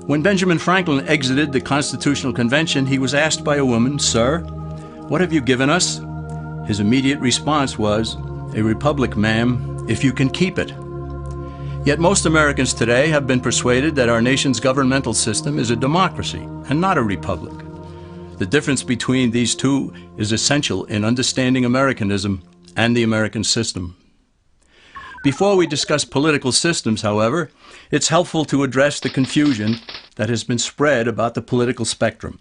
When Benjamin Franklin exited the Constitutional Convention, he was asked by a woman, "Sir, what have you given us?" His immediate response was, "A republic, ma'am, if you can keep it." Yet most Americans today have been persuaded that our nation's governmental system is a democracy and not a republic. The difference between these two is essential in understanding Americanism and the American system. Before we discuss political systems, however, it's helpful to address the confusion that has been spread about the political spectrum.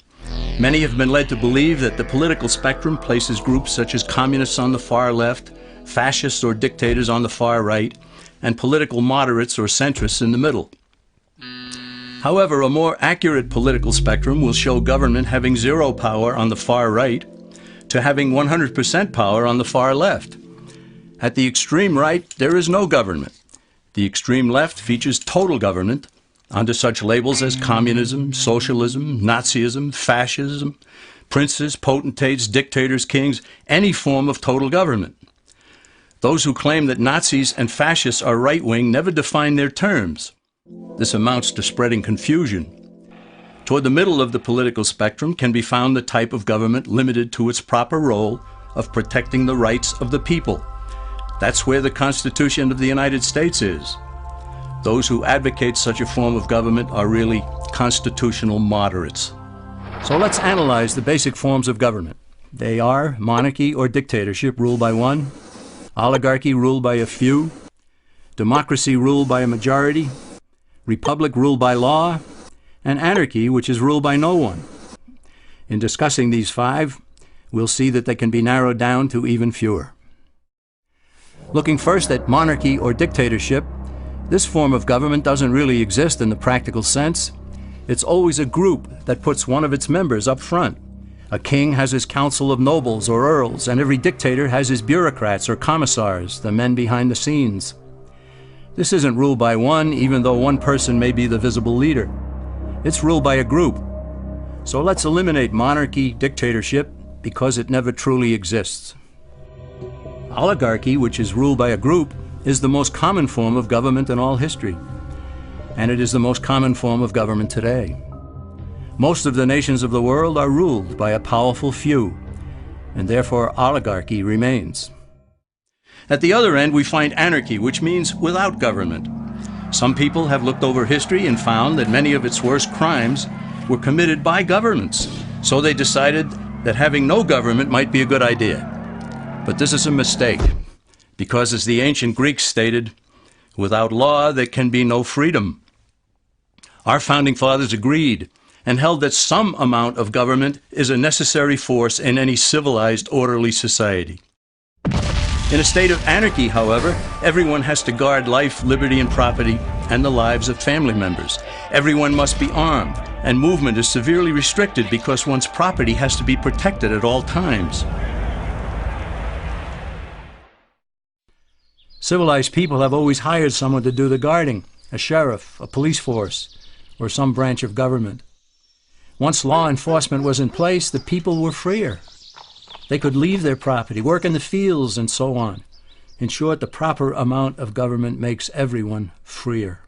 Many have been led to believe that the political spectrum places groups such as communists on the far left, fascists or dictators on the far right, and political moderates or centrists in the middle. However, a more accurate political spectrum will show government having zero power on the far right to having 100% power on the far left. At the extreme right, there is no government. The extreme left features total government under such labels as communism, socialism, Nazism, fascism, princes, potentates, dictators, kings, any form of total government. Those who claim that Nazis and fascists are right-wing never define their terms. This amounts to spreading confusion. Toward the middle of the political spectrum can be found the type of government limited to its proper role of protecting the rights of the people. That's where the Constitution of the United States is. Those who advocate such a form of government are really constitutional moderates. So let's analyze the basic forms of government. They are monarchy or dictatorship ruled by one, oligarchy ruled by a few, democracy ruled by a majority, republic ruled by law, and anarchy, which is ruled by no one. In discussing these five, we'll see that they can be narrowed down to even fewer. Looking first at monarchy or dictatorship, this form of government doesn't really exist in the practical sense. It's always a group that puts one of its members up front. A king has his council of nobles or earls, and every dictator has his bureaucrats or commissars, the men behind the scenes. This isn't ruled by one, even though one person may be the visible leader. It's ruled by a group. So let's eliminate monarchy, dictatorship, because it never truly exists. Oligarchy, which is ruled by a group, is the most common form of government in all history. And it is the most common form of government today. Most of the nations of the world are ruled by a powerful few, and therefore oligarchy remains. At the other end, we find anarchy, which means without government. Some people have looked over history and found that many of its worst crimes were committed by governments. So they decided that having no government might be a good idea. But this is a mistake, because as the ancient Greeks stated, without law there can be no freedom. Our founding fathers agreed and held that some amount of government is a necessary force in any civilized, orderly society. In a state of anarchy, however, everyone has to guard life, liberty, and property, and the lives of family members. Everyone must be armed, and movement is severely restricted because one's property has to be protected at all times. Civilized people have always hired someone to do the guarding, a sheriff, a police force, or some branch of government. Once law enforcement was in place, the people were freer. They could leave their property, work in the fields, and so on. In short, the proper amount of government makes everyone freer.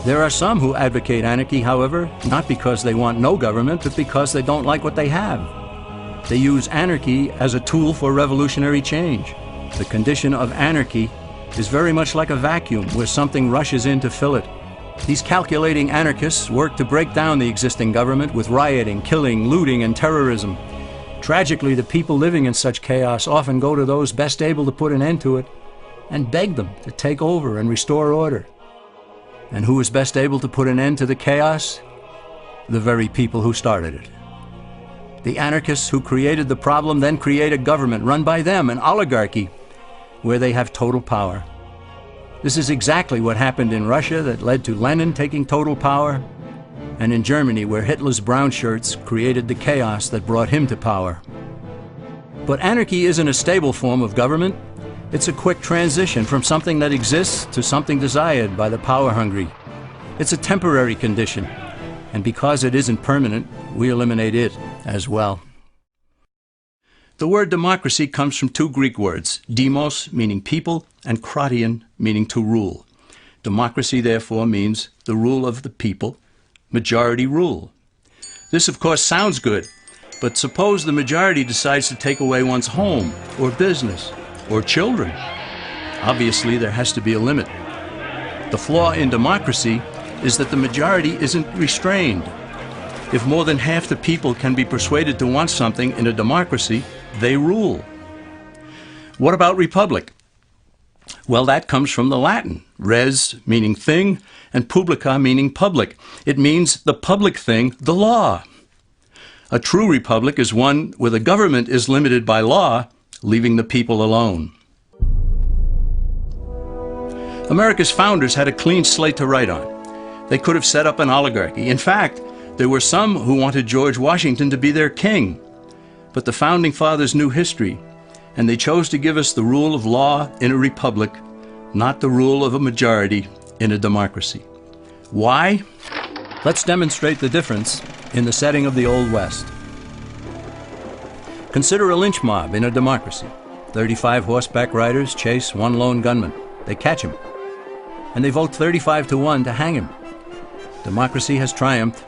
There are some who advocate anarchy, however, not because they want no government, but because they don't like what they have. They use anarchy as a tool for revolutionary change. The condition of anarchy is very much like a vacuum where something rushes in to fill it. These calculating anarchists work to break down the existing government with rioting, killing, looting, and terrorism. Tragically, the people living in such chaos often go to those best able to put an end to it and beg them to take over and restore order. And who is best able to put an end to the chaos? The very people who started it. The anarchists who created the problem then create a government run by them, an oligarchy, where they have total power. This is exactly what happened in Russia that led to Lenin taking total power, and in Germany where Hitler's brown shirts created the chaos that brought him to power. But anarchy isn't a stable form of government. It's a quick transition from something that exists to something desired by the power-hungry. It's a temporary condition, and because it isn't permanent, we eliminate it as well. The word democracy comes from two Greek words, demos, meaning people, and kratein, meaning to rule. Democracy, therefore, means the rule of the people, majority rule. This, of course, sounds good, but suppose the majority decides to take away one's home, or business, or children. Obviously, there has to be a limit. The flaw in democracy is that the majority isn't restrained. If more than half the people can be persuaded to want something in a democracy, they rule. What about republic? Well, that comes from the Latin, res meaning thing, and publica meaning public. It means the public thing, the law. A true republic is one where the government is limited by law, leaving the people alone. America's founders had a clean slate to write on. They could have set up an oligarchy. In fact, there were some who wanted George Washington to be their king. But the founding fathers knew history, and they chose to give us the rule of law in a republic, not the rule of a majority in a democracy. Why? Let's demonstrate the difference in the setting of the Old West. Consider a lynch mob in a democracy. 35 horseback riders chase one lone gunman. They catch him, and they vote 35-1 to hang him. Democracy has triumphed,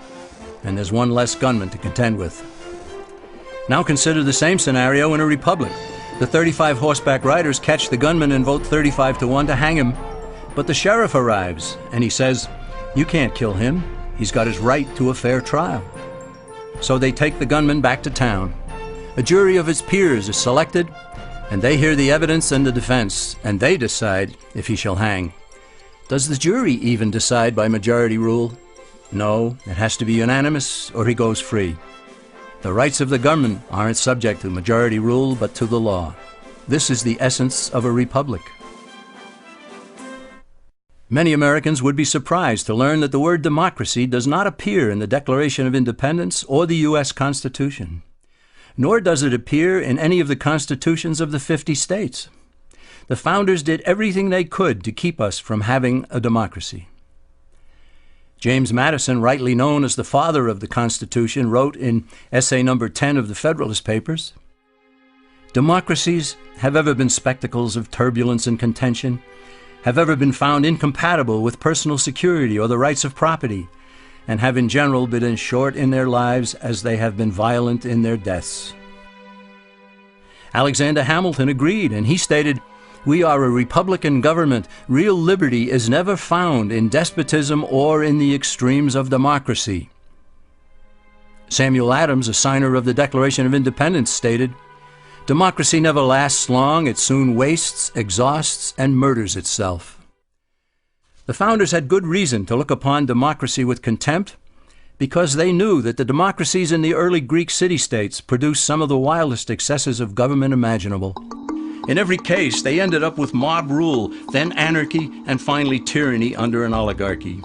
and there's one less gunman to contend with. Now consider the same scenario in a republic. The 35 horseback riders catch the gunman and vote 35-1 to hang him, but the sheriff arrives, and he says, "You can't kill him. He's got his right to a fair trial." So they take the gunman back to town. A jury of his peers is selected, and they hear the evidence and the defense, and they decide if he shall hang. Does the jury even decide by majority rule? No, it has to be unanimous or he goes free. The rights of the gunman aren't subject to majority rule but to the law. This is the essence of a republic. Many Americans would be surprised to learn that the word democracy does not appear in the Declaration of Independence or the U.S. Constitution, nor does it appear in any of the constitutions of the 50 states. The founders did everything they could to keep us from having a democracy. James Madison, rightly known as the father of the Constitution, wrote in essay number 10 of the Federalist Papers, "Democracies have ever been spectacles of turbulence and contention, have ever been found incompatible with personal security or the rights of property, and have in general been as short in their lives as they have been violent in their deaths." Alexander Hamilton agreed, and he stated, "We are a republican government. Real liberty is never found in despotism or in the extremes of democracy." Samuel Adams, a signer of the Declaration of Independence, stated, "Democracy never lasts long. It soon wastes, exhausts, and murders itself." The founders had good reason to look upon democracy with contempt because they knew that the democracies in the early Greek city-states produced some of the wildest excesses of government imaginable. In every case, they ended up with mob rule, then anarchy, and finally tyranny under an oligarchy.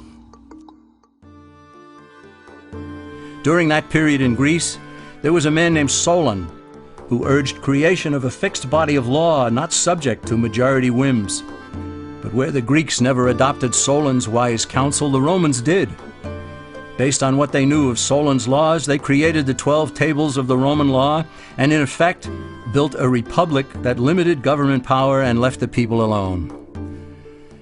During that period in Greece, there was a man named Solon who urged creation of a fixed body of law not subject to majority whims. But where the Greeks never adopted Solon's wise counsel, the Romans did. Based on what they knew of Solon's laws, they created the 12 tables of the Roman law and, in effect, built a republic that limited government power and left the people alone.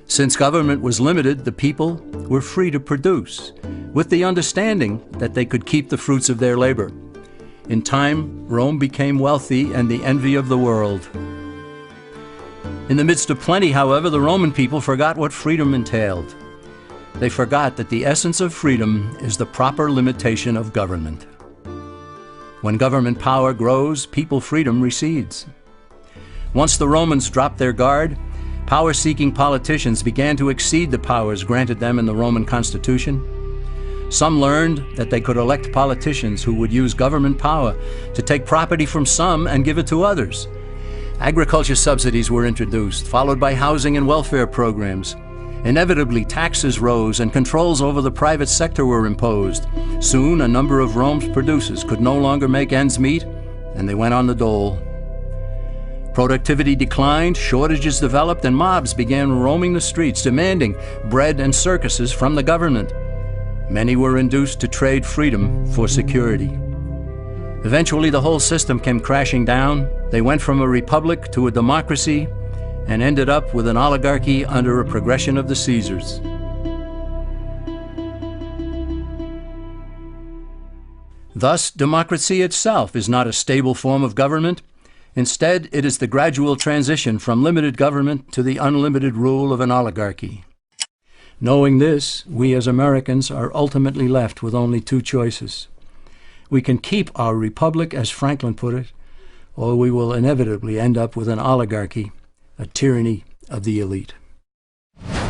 Since government was limited, the people were free to produce, with the understanding that they could keep the fruits of their labor. In time, Rome became wealthy and the envy of the world. In the midst of plenty, however, the Roman people forgot what freedom entailed. They forgot that the essence of freedom is the proper limitation of government. When government power grows, people freedom recedes. Once the Romans dropped their guard, power-seeking politicians began to exceed the powers granted them in the Roman Constitution. Some learned that they could elect politicians who would use government power to take property from some and give it to others. Agriculture subsidies were introduced, followed by housing and welfare programs. Inevitably, taxes rose and controls over the private sector were imposed. Soon, a number of Rome's producers could no longer make ends meet, and they went on the dole. Productivity declined, shortages developed, and mobs began roaming the streets, demanding bread and circuses from the government. Many were induced to trade freedom for security. Eventually, the whole system came crashing down. They went from a republic to a democracy, and ended up with an oligarchy under a progression of the Caesars. Thus, democracy itself is not a stable form of government. Instead, it is the gradual transition from limited government to the unlimited rule of an oligarchy. Knowing this, we as Americans are ultimately left with only two choices. We can keep our republic, as Franklin put it, or we will inevitably end up with an oligarchy, a tyranny of the elite.